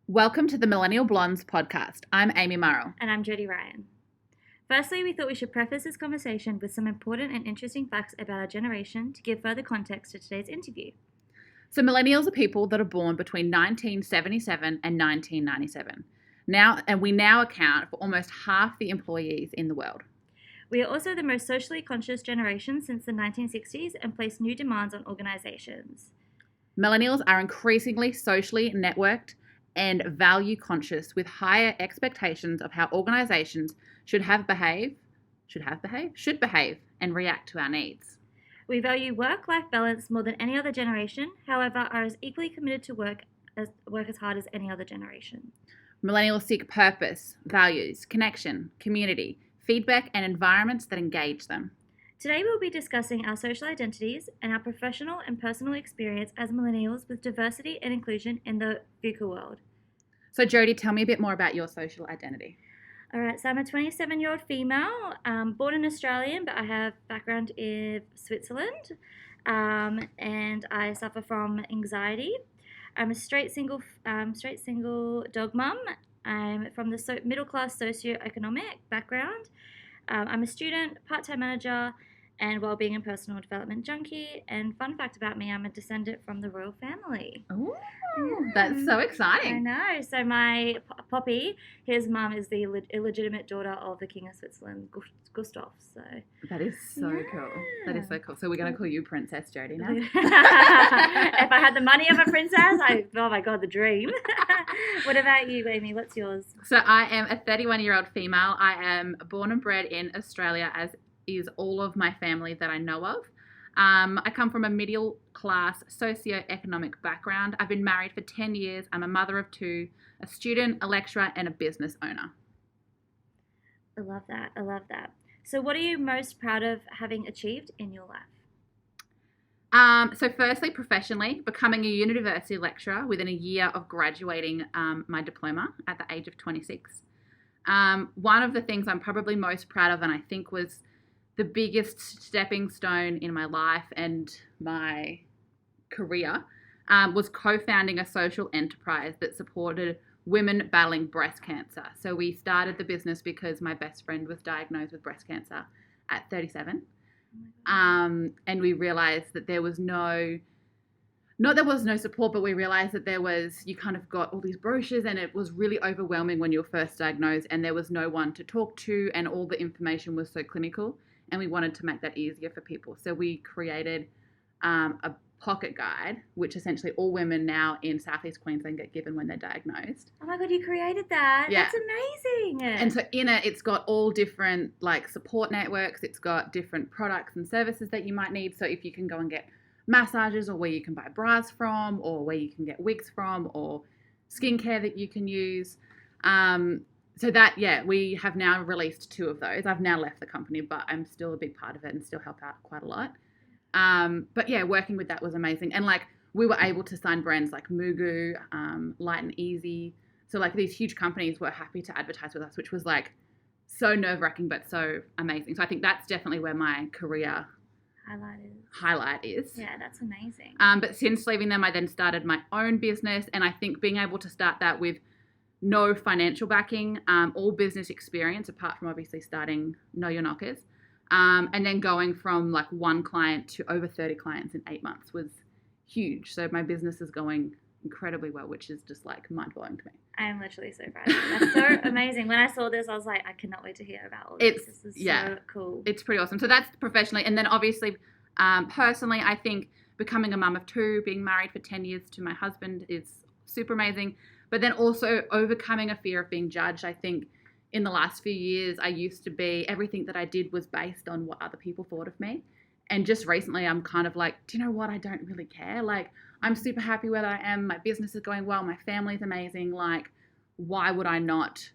Welcome to the Millennial Blondes podcast. I'm Amy Murrell. And I'm Jodi Ryan. Firstly, we thought we should preface this conversation with some important and interesting facts about our generation to give further context to today's interview. So millennials are people that are born between 1977 and 1997. We now account for almost half the employees in the world. We are also the most socially conscious generation since the 1960s and place new demands on organizations. Millennials are increasingly socially networked and value conscious with higher expectations of how organizations should behave and react to our needs. We value work-life balance more than any other generation, however, are as equally committed to work as hard as any other generation. Millennials seek purpose, values, connection, community, feedback, and environments that engage them. Today we'll be discussing our social identities and our professional and personal experience as millennials with diversity and inclusion in the VUCA world. So Jodi, tell me a bit more about your social identity. All right, so I'm a 27-year-old female, born in Australia, but I have background in Switzerland, and I suffer from anxiety. I'm a straight single dog mum. I'm from the middle-class socioeconomic background. I'm a student, part-time manager, and wellbeing and personal development junkie. And fun fact about me, I'm a descendant from the royal family. Oh, that's so exciting. I know. So my Poppy, his mum is the illegitimate daughter of the King of Switzerland, Gustav. So that is so cool. That is so cool. So we're going to call you Princess Jodi now? If I had the money of a princess, oh my God, the dream. What about you, Amy? What's yours? So I am a 31-year-old female. I am born and bred in Australia, as is all of my family that I know of. I come from a middle-class socio-economic background. I've been married for 10 years. I'm a mother of two, a student, a lecturer, and a business owner. I love that. So what are you most proud of having achieved in your life? So firstly, professionally, becoming a university lecturer within a year of graduating my diploma at the age of 26. One of the things I'm probably most proud of, and I think was the biggest stepping stone in my life and my career, was co-founding a social enterprise that supported women battling breast cancer. So we started the business because my best friend was diagnosed with breast cancer at 37. And we realized that there was no support, but we realized that you kind of got all these brochures and it was really overwhelming when you were first diagnosed and there was no one to talk to and all the information was so clinical. And we wanted to make that easier for people. So we created a pocket guide, which essentially all women now in Southeast Queensland get given when they're diagnosed. Oh my God, you created that. Yeah. That's amazing. And so in it, it's got all different support networks. It's got different products and services that you might need. So if you can go and get massages or where you can buy bras from or where you can get wigs from or skincare that you can use. So we have now released 2 of those. I've now left the company, but I'm still a big part of it and still help out quite a lot. But yeah, working with that was amazing. And we were able to sign brands like Mugu, Light and Easy. So these huge companies were happy to advertise with us, which was so nerve-wracking, but so amazing. So I think that's definitely where my career highlight is. Yeah, that's amazing. But since leaving them, I then started my own business. And I think being able to start that with no financial backing, all business experience, apart from obviously starting Know Your Knockers, and then going from 1 client to over 30 clients in 8 months was huge. So my business is going incredibly well, which is just mind-blowing to me. I am literally so proud of you. That's so amazing. When I saw this, I was like, I cannot wait to hear about all this. This is so cool. It's pretty awesome. So that's professionally. And then obviously, personally, I think becoming a mum of 2, being married for 10 years to my husband is super amazing. But then also overcoming a fear of being judged. I think in the last few years, I used to be, everything that I did was based on what other people thought of me. And just recently, I'm kind of do you know what? I don't really care. I'm super happy where I am. My business is going well. My family's amazing. Why would I not,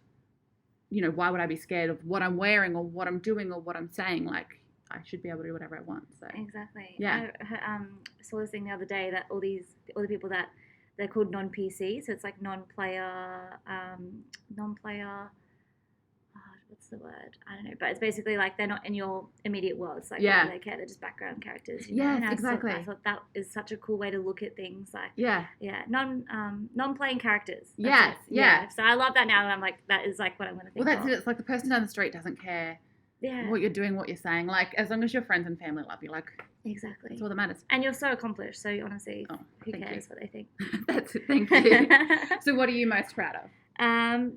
why would I be scared of what I'm wearing or what I'm doing or what I'm saying? I should be able to do whatever I want. So exactly. Yeah. I saw this thing the other day that all the people that they're called non-PC, so it's non-player, what's the word? I don't know, but it's basically like they're not in your immediate world. It's like, Yeah. why do they care? They're just background characters. You know? Yes, And exactly. I thought that is such a cool way to look at things. Like, Yeah. non-playing characters. That's Yes, it. yeah. So I love that now, and I'm like, that is like what I'm going to think. Well, that's of. it. It's like the person down the street doesn't care Yeah. what you're doing, what you're saying. Like, as long as your friends and family love you, like, Exactly. that's all that matters. And you're so accomplished, so honestly, who thank cares you. what they think? That's it. Thank you. So what are you most proud of?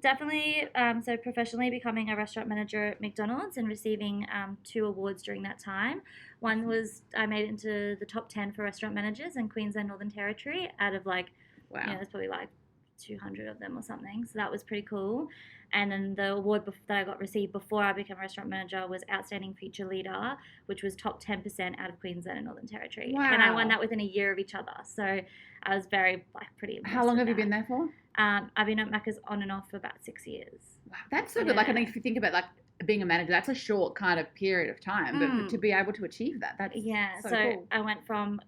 Definitely. So professionally becoming a restaurant manager at McDonald's and receiving 2 awards during that time. One was I made it into the top 10 for restaurant managers in Queensland, Northern Territory out of like, Wow. you know, there's probably like 200 of them or something. So that was pretty cool. And then the award that I got received before I became a restaurant manager was Outstanding Future Leader, which was top 10% out of Queensland and Northern Territory. Wow. And I won that within a year of each other. So I was very, pretty impressed. How long have with you been that. there for? I've been at Macca's on and off for about 6 years. Wow, that's so good. Like, I Yeah. think if you think about like being a manager, that's a short kind of period of time, but to be able to achieve that, that's so cool. I went from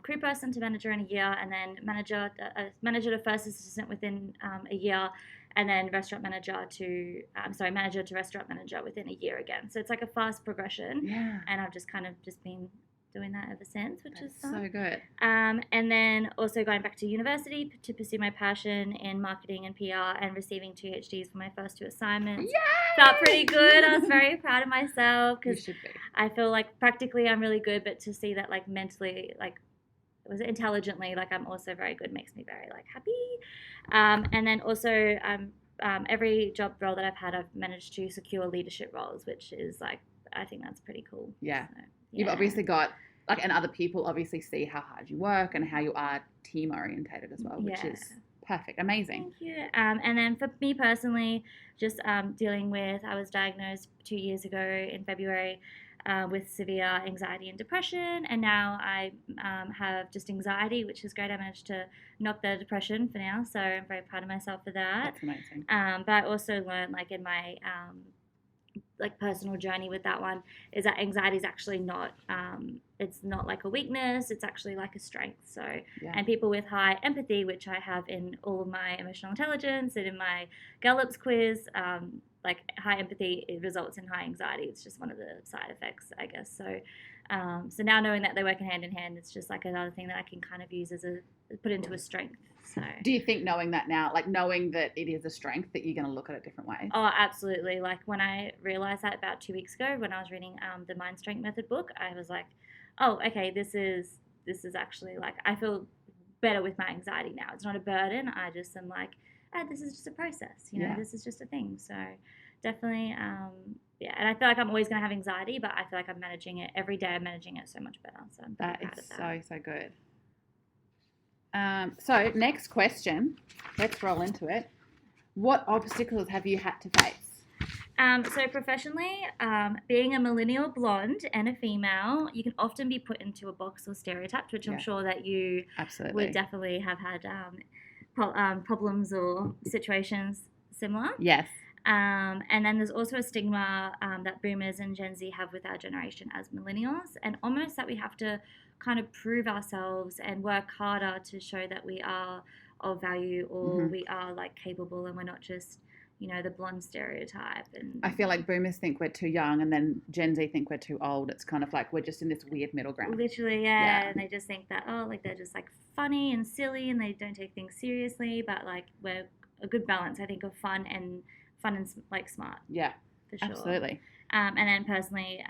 crew person to manager in a year, and then manager to first assistant within a year, and then manager to restaurant manager within a year again. So it's like a fast progression. Yeah. And I've just kind of been doing that ever since, which is fun. So good. And then also going back to university to pursue my passion in marketing and PR, and receiving 2 PhDs for my first 2 assignments. Yay! Felt pretty good. I was very proud of myself You because should be. I feel like practically I'm really good, but to see that like mentally, like intelligently, like I'm also very good makes me very like happy. And then also every job role that I've had, I've managed to secure leadership roles, which is like, I think that's pretty cool. Yeah. So, You've obviously got like, and other people obviously see how hard you work and how you are team orientated as well, which is perfect. Amazing. Thank you. And then for me personally, just dealing with, I was diagnosed 2 years ago in February with severe anxiety and depression, and now I have just anxiety, which is great. I managed to knock the depression for now, so I'm very proud of myself for that. That's amazing. But I also learned, like in my like personal journey with that one, is that anxiety is actually not it's not like a weakness, it's actually like a strength. So and people with high empathy, which I have in all of my emotional intelligence and in my Gallup's quiz, like high empathy, it results in high anxiety. It's just one of the side effects, I guess. So so now knowing that they work hand in hand, it's just like another thing that I can kind of use as put into a strength. So do you think knowing that now, like knowing that it is a strength, that you're going to look at it different ways? Oh, absolutely. Like when I realized that about 2 weeks ago, when I was reading the Mind Strength Method book, I was like, oh, okay, this is actually like, I feel better with my anxiety now. It's not a burden. I just am like, oh, this is just a process, you know, this is just a thing. So definitely, and I feel like I'm always going to have anxiety, but I feel like I'm managing it every day. I'm managing it so much better. So I'm pretty proud of that. So good. So next question, let's roll into it. What obstacles have you had to face? So professionally, being a millennial blonde and a female, you can often be put into a box or stereotyped, which I'm sure that you would definitely have had problems or situations similar. Yes. And then there's also a stigma that boomers and Gen Z have with our generation as millennials, and almost that we have to kind of prove ourselves and work harder to show that we are of value, or we are like capable, and we're not just, you know, the blonde stereotype. And I feel like boomers think we're too young, and then Gen Z think we're too old. It's kind of like we're just in this weird middle ground. Literally, and they just think that, oh, like they're just like funny and silly, and they don't take things seriously. But like we're a good balance, I think, of fun and like smart. Yeah, for sure. Absolutely. And then personally,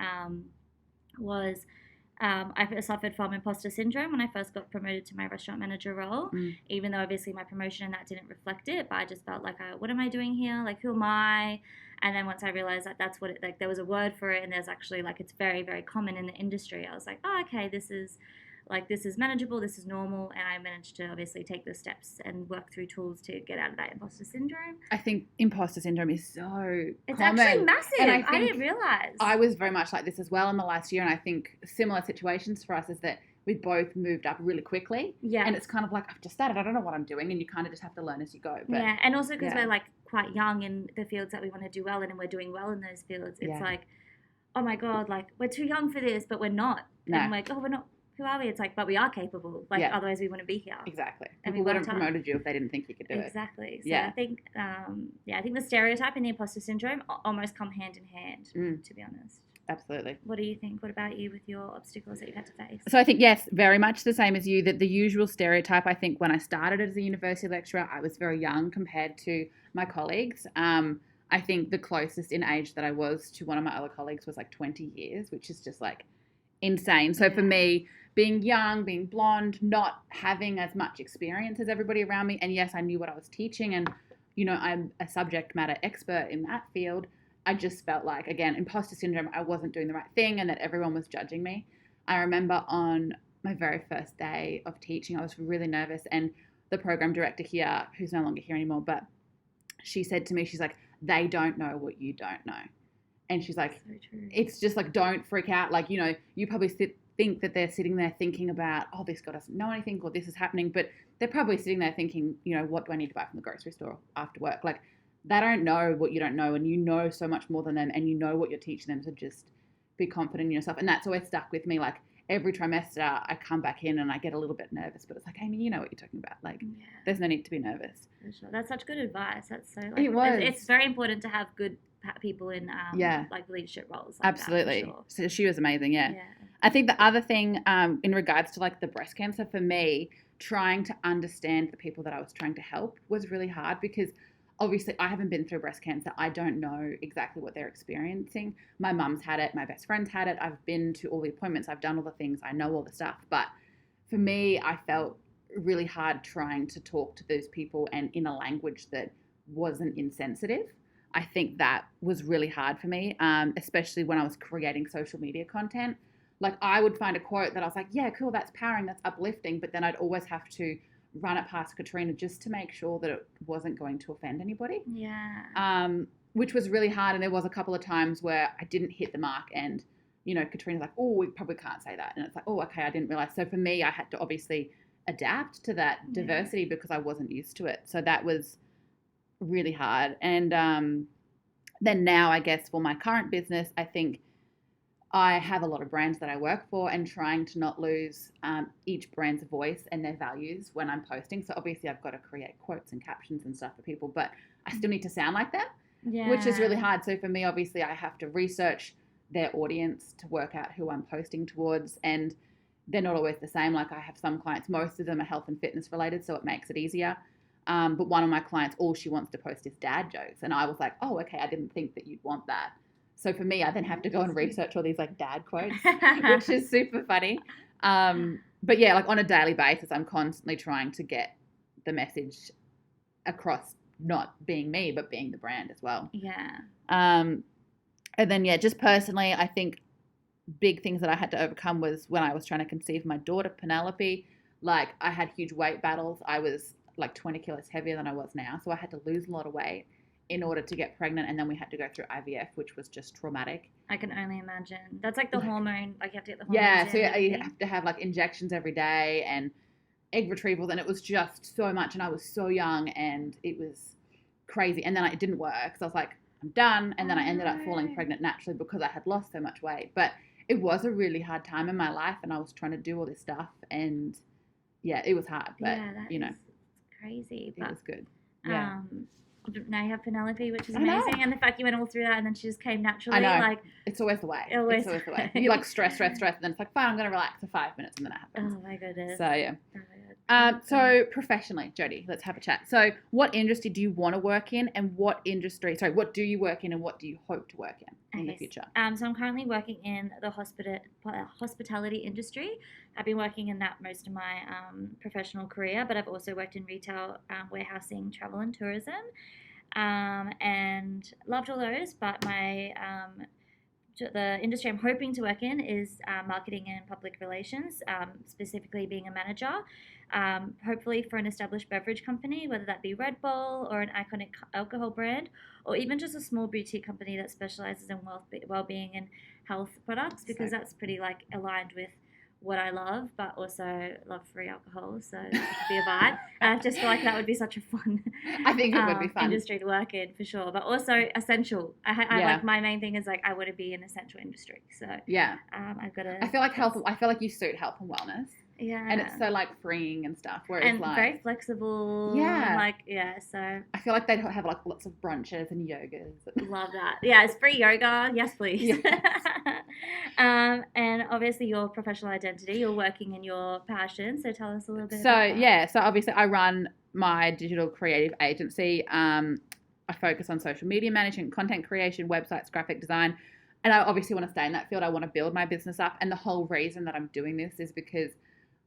I suffered from imposter syndrome when I first got promoted to my restaurant manager role, even though obviously my promotion and that didn't reflect it, but I just felt like, what am I doing here? Like, who am I? And then once I realized that that's what it, like, there was a word for it, and there's actually, like, it's very, very common in the industry. I was like, oh, okay, this is manageable, this is normal, and I managed to obviously take the steps and work through tools to get out of that imposter syndrome. I think imposter syndrome is so It's common. actually massive. And I didn't realize. I was very much like this as well in the last year, and I think similar situations for us is that we both moved up really quickly. Yeah. And it's kind of like, I've just started, I don't know what I'm doing, and you kind of just have to learn as you go. But yeah, and also because we're like quite young in the fields that we want to do well in, and we're doing well in those fields. It's like, oh my God, like we're too young for this, but we're not. No. And I'm like, oh, who are we? It's like, but we are capable. Like, Yeah. otherwise we wouldn't be here. Exactly. And People we wouldn't worked have hard. promoted you if they didn't think you could do it. Exactly. So Yeah. I think, I think the stereotype and the imposter syndrome almost come hand in hand, to be honest. Absolutely. What do you think? What about you with your obstacles that you've had to face? So I think, yes, very much the same as you, that the usual stereotype, I think when I started as a university lecturer, I was very young compared to my colleagues. I think the closest in age that I was to one of my other colleagues was like 20 years, which is just like insane. So for me, being young, being blonde, not having as much experience as everybody around me, and yes, I knew what I was teaching, and, you know, I'm a subject matter expert in that field, I just felt like, again, imposter syndrome, I wasn't doing the right thing and that everyone was judging me. I remember on my very first day of teaching, I was really nervous, and the program director here, who's no longer here anymore, but she said to me, she's like, they don't know what you don't know. And she's like, So true. it's just like, don't freak out. Like, you know, you probably think that they're sitting there thinking about, oh, this guy doesn't know anything, or this is happening, but they're probably sitting there thinking, you know, what do I need to buy from the grocery store after work? Like, they don't know what you don't know, and you know so much more than them, and you know what you're teaching them, so just be confident in yourself. And that's always stuck with me. Like, every trimester I come back in and I get a little bit nervous, but it's like, Amy, you know what you're talking about. Like, there's no need to be nervous. For sure. That's such good advice. That's so, like, It was. It's very important to have good people in like leadership roles. Like Absolutely. That, for sure. So she was amazing. Yeah. I think the other thing in regards to like the breast cancer, for me, trying to understand the people that I was trying to help was really hard, because obviously I haven't been through breast cancer. I don't know exactly what they're experiencing. My mum's had it. My best friend's had it. I've been to all the appointments. I've done all the things. I know all the stuff. But for me, I felt really hard trying to talk to those people and in a language that wasn't insensitive. I think that was really hard for me, especially when I was creating social media content. Like, I would find a quote that I was like, yeah, cool, that's powering, that's uplifting. But then I'd always have to run it past Katrina just to make sure that it wasn't going to offend anybody. Yeah. Which was really hard. And there was a couple of times where I didn't hit the mark, and, you know, Katrina's like, oh, we probably can't say that. And it's like, oh, okay, I didn't realize. So for me, I had to obviously adapt to that diversity because I wasn't used to it. So that was really hard. And then now, I guess, for my current business, I think I have a lot of brands that I work for, and trying to not lose each brand's voice and their values when I'm posting. So obviously I've got to create quotes and captions and stuff for people, but I still need to sound like them, which is really hard. So for me, obviously I have to research their audience to work out who I'm posting towards, and they're not always the same. Like, I have some clients, most of them are health and fitness related, so it makes it easier. But one of my clients, all she wants to post is dad jokes. And I was like, oh, okay, I didn't think that you'd want that. So for me, I then have to go and research all these like dad quotes, which is super funny. But yeah, like on a daily basis, I'm constantly trying to get the message across, not being me, but being the brand as well. Yeah. And then, yeah, just personally, I think big things that I had to overcome was when I was trying to conceive my daughter, Penelope. Like, I had huge weight battles. I was like 20 kilos heavier than I was now. So I had to lose a lot of weight in order to get pregnant, and then we had to go through IVF, which was just traumatic. I can only imagine. That's like the hormone, like you have to get the hormones. Yeah, so you have to have like injections every day and egg retrievals, and it was just so much, and I was so young, and it was crazy. And then it didn't work, so I was like, I'm done, and then I ended up falling pregnant naturally because I had lost so much weight. But it was a really hard time in my life, and I was trying to do all this stuff, and yeah, it was hard, but you know, crazy. But it was good. Yeah. Now you have Penelope, which is amazing, and the fact you went all through that and then she just came naturally. I know. Like, it's always the way. It's always the way. You like stress, and then it's like, fine, I'm going to relax for 5 minutes, and then it happens. Oh my goodness. So yeah. So professionally, Jodi, let's have a chat. So what industry do you want to work in, and what do you work in, and what do you hope to work in the future? So I'm currently working in the hospitality industry. I've been working in that most of my professional career, but I've also worked in retail, warehousing, travel and tourism, and loved all those. But the industry I'm hoping to work in is marketing and public relations, specifically being a manager, hopefully for an established beverage company, whether that be Red Bull or an iconic alcohol brand, or even just a small boutique company that specializes in well-being and health products, because that's pretty like aligned with what I love, but also love free alcohol, so that could be a vibe. And I just feel like that would be such a fun I think it would be fun. industry to work in for sure, but also essential. I Yeah. like, my main thing is like I want to be in essential industry, so Yeah. I've got to. I feel like I feel like you suit health and wellness. Yeah. And it's so like freeing and stuff. Whereas and like very flexible. Yeah. And like, yeah, so I feel like they'd have like lots of brunches and yogas. love that. Yeah, it's free yoga. Yes, please. Yes. And obviously your professional identity, you're working in your passion. So tell us a little bit So about that. yeah, so obviously I run my digital creative agency. I focus on social media management, content creation, websites, graphic design. And I obviously want to stay in that field. I want to build my business up. And the whole reason that I'm doing this is because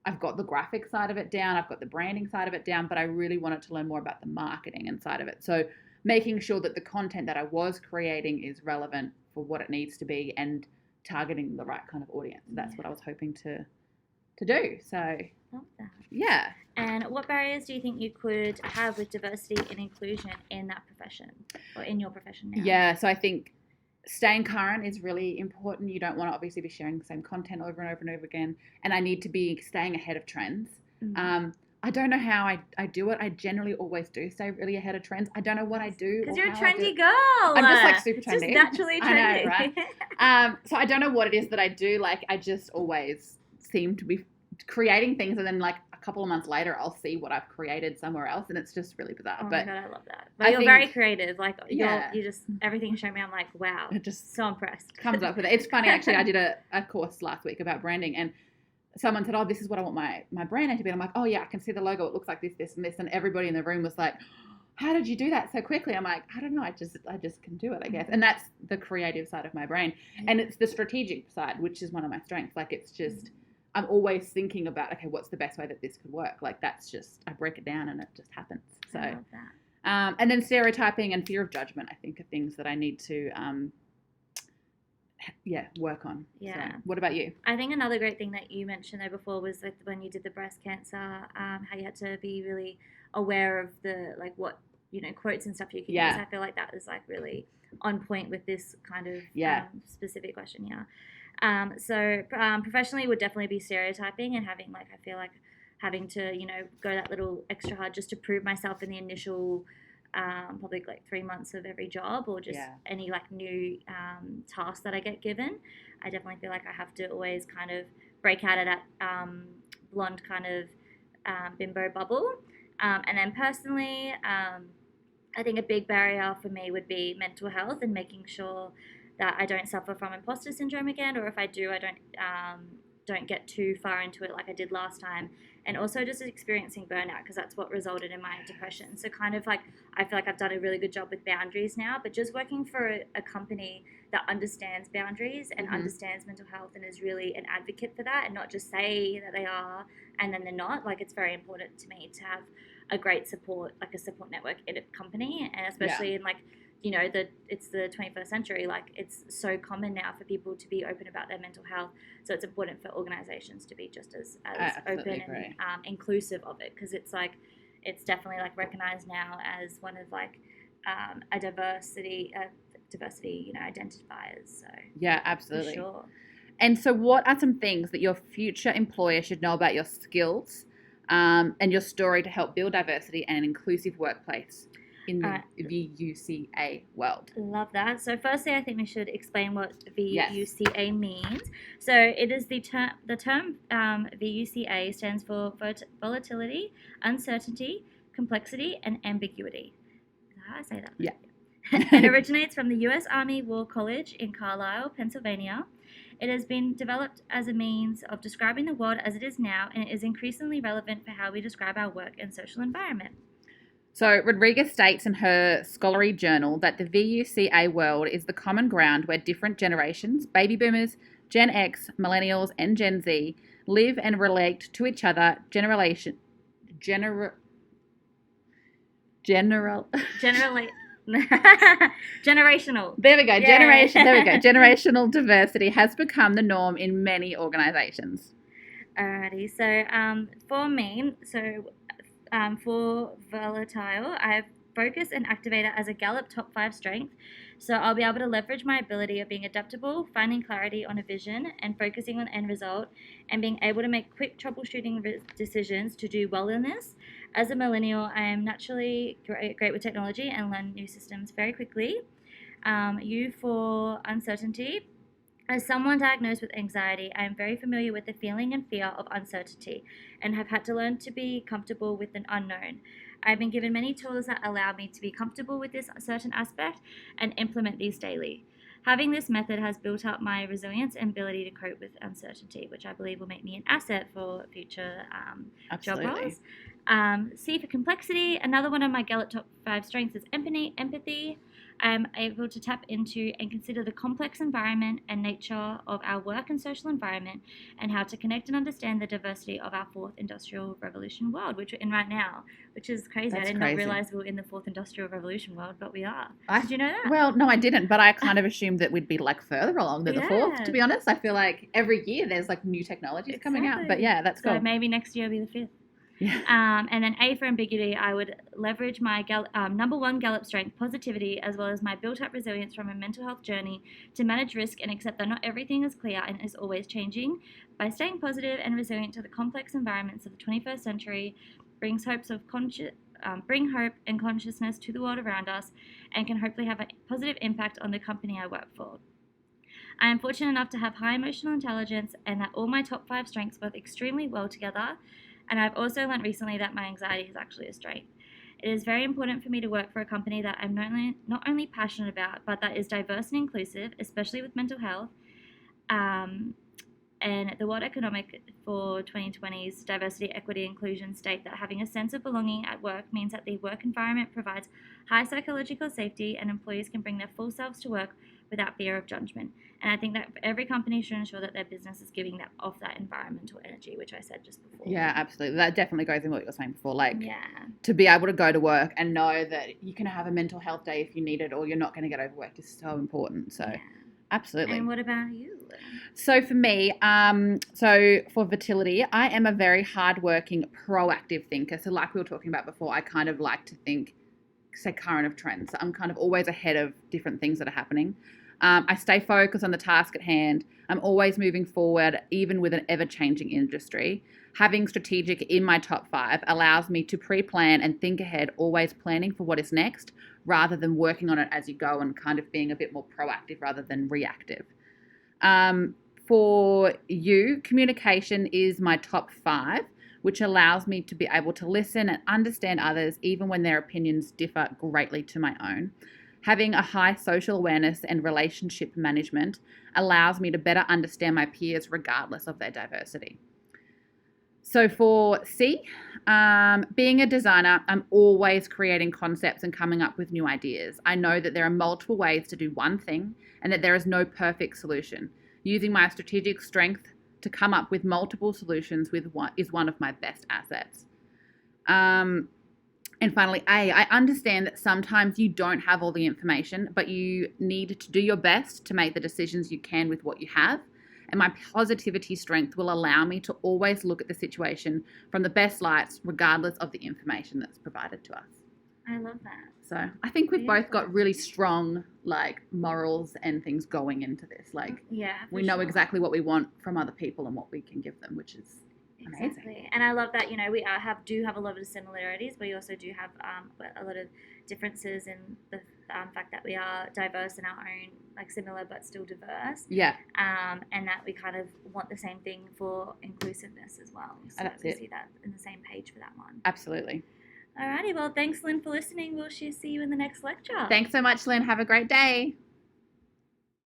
I've got the graphic side of it down. I've got the branding side of it down, but I really wanted to learn more about the marketing and side of it. So making sure that the content that I was creating is relevant for what it needs to be and targeting the right kind of audience. That's what I was hoping to do. So Love that. yeah. And what barriers do you think you could have with diversity and inclusion in that profession or in your profession now? Yeah, so I think staying current is really important. You don't want to obviously be sharing the same content over and over and over again. And I need to be staying ahead of trends. Mm-hmm. I don't know how I do it. I generally always do stay really ahead of trends. I don't know what I do. Because or you're a how I do trendy it. girl. I'm just like super trendy. Just naturally trendy. I know, right? So I don't know what it is that I do. Like I just always seem to be creating things, and then like a couple of months later, I'll see what I've created somewhere else, and it's just really bizarre. Oh but my God, I love that. But I you're think- very creative. Like Yeah. you just everything you show me, I'm like, wow, it just so impressed. comes up with it. It's funny actually. I did a course last week about branding, and someone said, "Oh, this is what I want my brand name to be." And I'm like, "Oh yeah, I can see the logo. It looks like this, and this." And everybody in the room was like, "How did you do that so quickly?" I'm like, "I don't know. I just can do it, I guess." And that's the creative side of my brain, and it's the strategic side, which is one of my strengths. Like it's just I'm always thinking about, okay, what's the best way that this could work? Like that's just I break it down and it just happens. So. I love that. And then stereotyping and fear of judgment, I think, are things that I need to, work on. Yeah. So, what about you? I think another great thing that you mentioned there before was like when you did the breast cancer, how you had to be really aware of the like what quotes and stuff you can Yeah. use. I feel like that was like really on point with this kind of specific question. Yeah. So professionally would definitely be stereotyping and having like I feel like having to go that little extra hard just to prove myself in the initial probably like 3 months of every job or just any like new task that I get given. I definitely feel like I have to always kind of break out of that blonde kind of bimbo bubble. And then personally, I think a big barrier for me would be mental health and making sure that I don't suffer from imposter syndrome again, or if I do, I don't get too far into it like I did last time. And also just experiencing burnout, because that's what resulted in my depression. So kind of like I feel like I've done a really good job with boundaries now, but just working for a company that understands boundaries and understands mental health and is really an advocate for that and not just say that they are and then they're not. Like it's very important to me to have a great support, like a support network in a company, and especially in like it's the 21st century. Like it's so common now for people to be open about their mental health. So it's important for organizations to be just as open and inclusive of it, because it's like it's definitely like recognized now as one of like a diversity identifiers. So yeah, absolutely. for sure. And so, what are some things that your future employer should know about your skills and your story to help build diversity and an inclusive workplace in the VUCA world? Love that. So firstly, I think we should explain what VUCA means. So it is the term VUCA stands for volatility, uncertainty, complexity, and ambiguity. How do I say that? Yeah. It originates from the U.S. Army War College in Carlisle, Pennsylvania. It has been developed as a means of describing the world as it is now, and it is increasingly relevant for how we describe our work and social environment. So Rodriguez states in her scholarly journal that the VUCA world is the common ground where different generations, baby boomers, Gen X, millennials, and Gen Z, live and relate to each other generational. There we go. Yeah. Generational diversity has become the norm in many organizations. Alrighty. So for me, for volatile, I focus and activator as a Gallup top 5 strength. So I'll be able to leverage my ability of being adaptable, finding clarity on a vision, and focusing on end result, and being able to make quick troubleshooting decisions to do well in this. As a millennial, I am naturally great with technology and learn new systems very quickly. U for uncertainty. As someone diagnosed with anxiety, I am very familiar with the feeling and fear of uncertainty and have had to learn to be comfortable with an unknown. I've been given many tools that allow me to be comfortable with this certain aspect and implement these daily. Having this method has built up my resilience and ability to cope with uncertainty, which I believe will make me an asset for future job roles. C for complexity. Another one of my Gallup top 5 strengths is empathy. I'm able to tap into and consider the complex environment and nature of our work and social environment, and how to connect and understand the diversity of our fourth industrial revolution world, which we're in right now, which is crazy. That's I did crazy. not realize we were in the fourth industrial revolution world, but we are. Did you know that? Well, no, I didn't, but I kind of assumed that we'd be like further along than the fourth, to be honest. I feel like every year there's like new technologies coming out, but yeah, that's cool. So maybe next year will be the fifth. Yeah. And then A for ambiguity, I would leverage my number 1 Gallup strength, positivity, as well as my built-up resilience from a mental health journey to manage risk and accept that not everything is clear and is always changing. By staying positive and resilient to the complex environments of the 21st century, bring hope and consciousness to the world around us, and can hopefully have a positive impact on the company I work for. I am fortunate enough to have high emotional intelligence, and that all my top 5 strengths work extremely well together. And I've also learned recently that my anxiety is actually a strength. It is very important for me to work for a company that I'm not only passionate about, but that is diverse and inclusive, especially with mental health. And the World Economic for 2020's Diversity, Equity, Inclusion state that having a sense of belonging at work means that the work environment provides high psychological safety and employees can bring their full selves to work without fear of judgment. And I think that every company should ensure that their business is giving that off that environmental energy, which I said just before. Yeah, absolutely. That definitely goes in what you were saying before. Like, to be able to go to work and know that you can have a mental health day if you need it, or you're not going to get overworked, is so important. So, absolutely. And what about you? So for me, so for fertility, I am a very hardworking, proactive thinker. So like we were talking about before, I kind of like to think, say, current of trends. So I'm kind of always ahead of different things that are happening. I stay focused on the task at hand. I'm always moving forward, even with an ever-changing industry. Having strategic in my top 5 allows me to pre-plan and think ahead, always planning for what is next, rather than working on it as you go and kind of being a bit more proactive rather than reactive. For you, communication is my top 5, which allows me to be able to listen and understand others, even when their opinions differ greatly to my own. Having a high social awareness and relationship management allows me to better understand my peers regardless of their diversity. So for C, being a designer, I'm always creating concepts and coming up with new ideas. I know that there are multiple ways to do one thing and that there is no perfect solution. Using my strategic strength to come up with multiple solutions is one of my best assets. And finally, A, I understand that sometimes you don't have all the information, but you need to do your best to make the decisions you can with what you have. And my positivity strength will allow me to always look at the situation from the best lights, regardless of the information that's provided to us. I love that. So I think we've both got really strong, like, morals and things going into this. Like, we know exactly what we want from other people and what we can give them, which is amazing. Exactly. And I love that, we do have a lot of similarities, but we also do have a lot of differences in the fact that we are diverse in our own, like, similar but still diverse. Yeah. And that we kind of want the same thing for inclusiveness as well. So we see that in the same page for that one. Absolutely. Alrighty, well, thanks, Lynn, for listening. We'll see you in the next lecture. Thanks so much, Lynn. Have a great day.